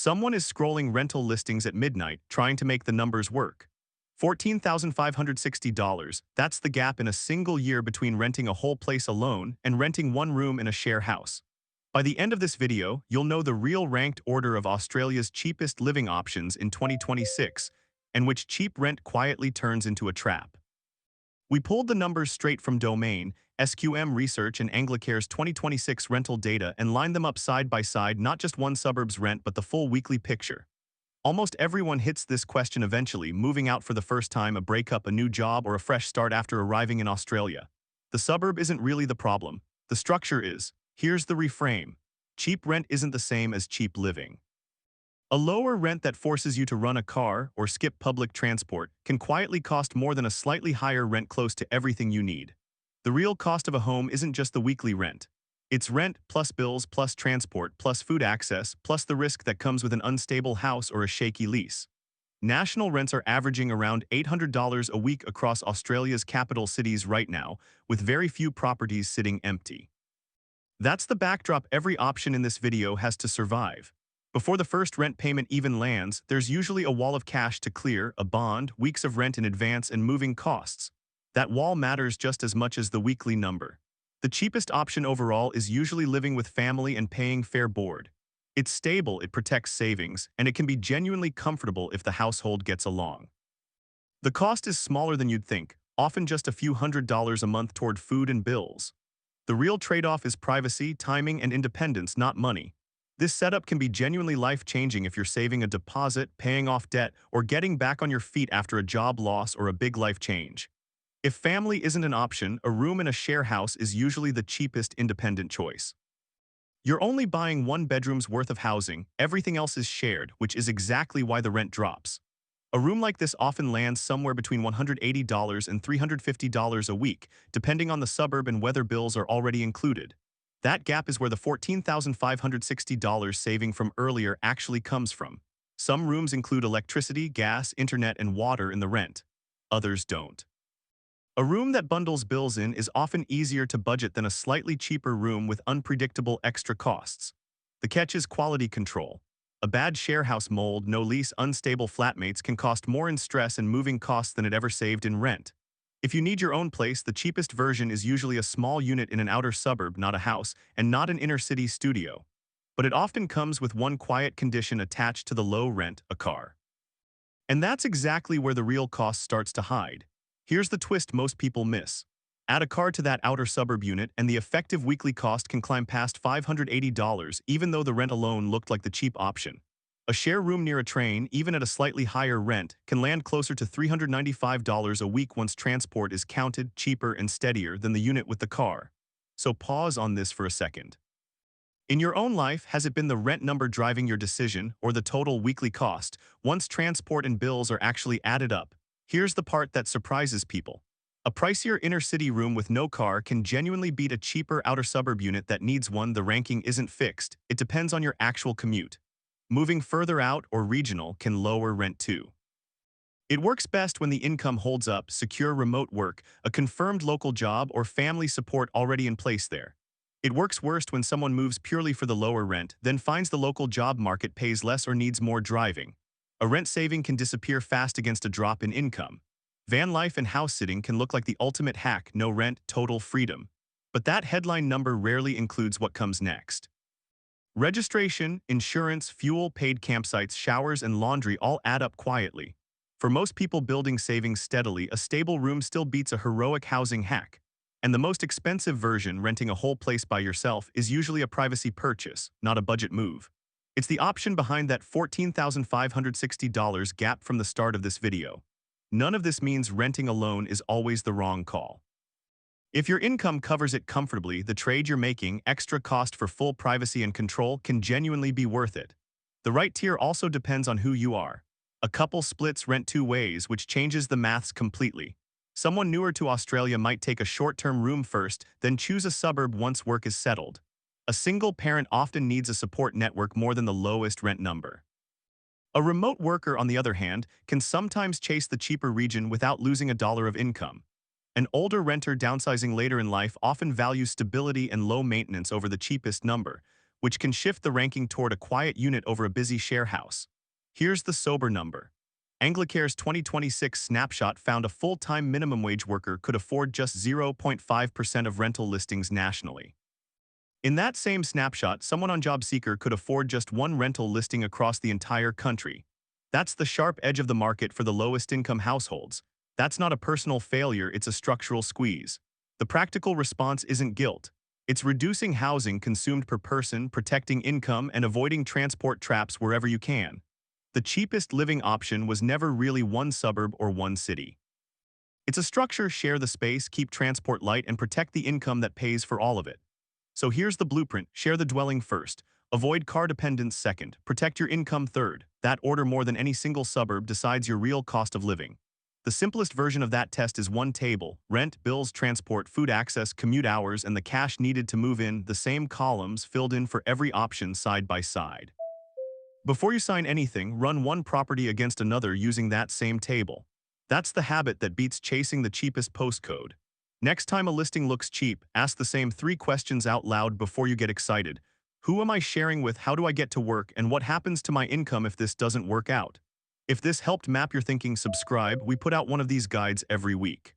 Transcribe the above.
Someone is scrolling rental listings at midnight trying to make the numbers work. $14,560, that's the gap in a single year between renting a whole place alone and renting one room in a share house. By the end of this video, you'll know the real ranked order of Australia's cheapest living options in 2026, and which cheap rent quietly turns into a trap. We pulled the numbers straight from Domain, SQM Research and Anglicare's 2026 rental data and lined them up side by side, not just one suburb's rent but the full weekly picture. Almost everyone hits this question eventually, moving out for the first time, a breakup, a new job, or a fresh start after arriving in Australia. The suburb isn't really the problem. The structure is. Here's the reframe. Cheap rent isn't the same as cheap living. A lower rent that forces you to run a car or skip public transport can quietly cost more than a slightly higher rent close to everything you need. The real cost of a home isn't just the weekly rent. It's rent plus bills plus transport plus food access plus the risk that comes with an unstable house or a shaky lease. National rents are averaging around $800 a week across Australia's capital cities right now, with very few properties sitting empty. That's the backdrop every option in this video has to survive. Before the first rent payment even lands, there's usually a wall of cash to clear, a bond, weeks of rent in advance, and moving costs. That wall matters just as much as the weekly number. The cheapest option overall is usually living with family and paying fair board. It's stable, it protects savings, and it can be genuinely comfortable if the household gets along. The cost is smaller than you'd think, often just a few $100s a month toward food and bills. The real trade-off is privacy, timing, and independence, not money. This setup can be genuinely life-changing if you're saving a deposit, paying off debt, or getting back on your feet after a job loss or a big life change. If family isn't an option, a room in a share house is usually the cheapest independent choice. You're only buying one bedroom's worth of housing, everything else is shared, which is exactly why the rent drops. A room like this often lands somewhere between $180 and $350 a week, depending on the suburb, and whether bills are already included. That gap is where the $14,560 saving from earlier actually comes from. Some rooms include electricity, gas, internet, and water in the rent. Others don't. A room that bundles bills in is often easier to budget than a slightly cheaper room with unpredictable extra costs. The catch is quality control. A bad sharehouse mold, no lease, unstable flatmates can cost more in stress and moving costs than it ever saved in rent. If you need your own place, the cheapest version is usually a small unit in an outer suburb, not a house, and not an inner-city studio. But it often comes with one quiet condition attached to the low rent: a car. And that's exactly where the real cost starts to hide. Here's the twist most people miss. Add a car to that outer suburb unit and the effective weekly cost can climb past $580, even though the rent alone looked like the cheap option. A share room near a train, even at a slightly higher rent, can land closer to $395 a week once transport is counted, cheaper and steadier than the unit with the car. So pause on this for a second. In your own life, has it been the rent number driving your decision, or the total weekly cost, once transport and bills are actually added up? Here's the part that surprises people. A pricier inner-city room with no car can genuinely beat a cheaper outer suburb unit that needs one. The ranking isn't fixed, it depends on your actual commute. Moving further out or regional can lower rent too. It works best when the income holds up, secure remote work, a confirmed local job, or family support already in place there. It works worst when someone moves purely for the lower rent, then finds the local job market pays less or needs more driving. A rent saving can disappear fast against a drop in income. Van life and house sitting can look like the ultimate hack: no rent, total freedom. But that headline number rarely includes what comes next. Registration, insurance, fuel, paid campsites, showers, and laundry all add up quietly. For most people building savings steadily, a stable room still beats a heroic housing hack. And the most expensive version, renting a whole place by yourself, is usually a privacy purchase, not a budget move. It's the option behind that $14,560 gap from the start of this video. None of this means renting alone is always the wrong call. If your income covers it comfortably, the trade you're making, extra cost for full privacy and control, can genuinely be worth it. The right tier also depends on who you are. A couple splits rent two ways, which changes the maths completely. Someone newer to Australia might take a short-term room first, then choose a suburb once work is settled. A single parent often needs a support network more than the lowest rent number. A remote worker, on the other hand, can sometimes chase the cheaper region without losing a dollar of income. An older renter downsizing later in life often values stability and low maintenance over the cheapest number, which can shift the ranking toward a quiet unit over a busy share house. Here's the sober number. Anglicare's 2026 snapshot found a full-time minimum wage worker could afford just 0.5% of rental listings nationally. In that same snapshot, someone on JobSeeker could afford just one rental listing across the entire country. That's the sharp edge of the market for the lowest-income households. That's not a personal failure, it's a structural squeeze. The practical response isn't guilt. It's reducing housing consumed per person, protecting income, and avoiding transport traps wherever you can. The cheapest living option was never really one suburb or one city. It's a structure: share the space, keep transport light, and protect the income that pays for all of it. So here's the blueprint: share the dwelling first, avoid car dependence second, protect your income third. That order, more than any single suburb, decides your real cost of living. The simplest version of that test is one table: rent, bills, transport, food access, commute hours, and the cash needed to move in, the same columns filled in for every option side by side. Before you sign anything, run one property against another using that same table. That's the habit that beats chasing the cheapest postcode. Next time a listing looks cheap, ask the same 3 questions out loud before you get excited. Who am I sharing with? How do I get to work? And what happens to my income if this doesn't work out? If this helped map your thinking, subscribe. We put out one of these guides every week.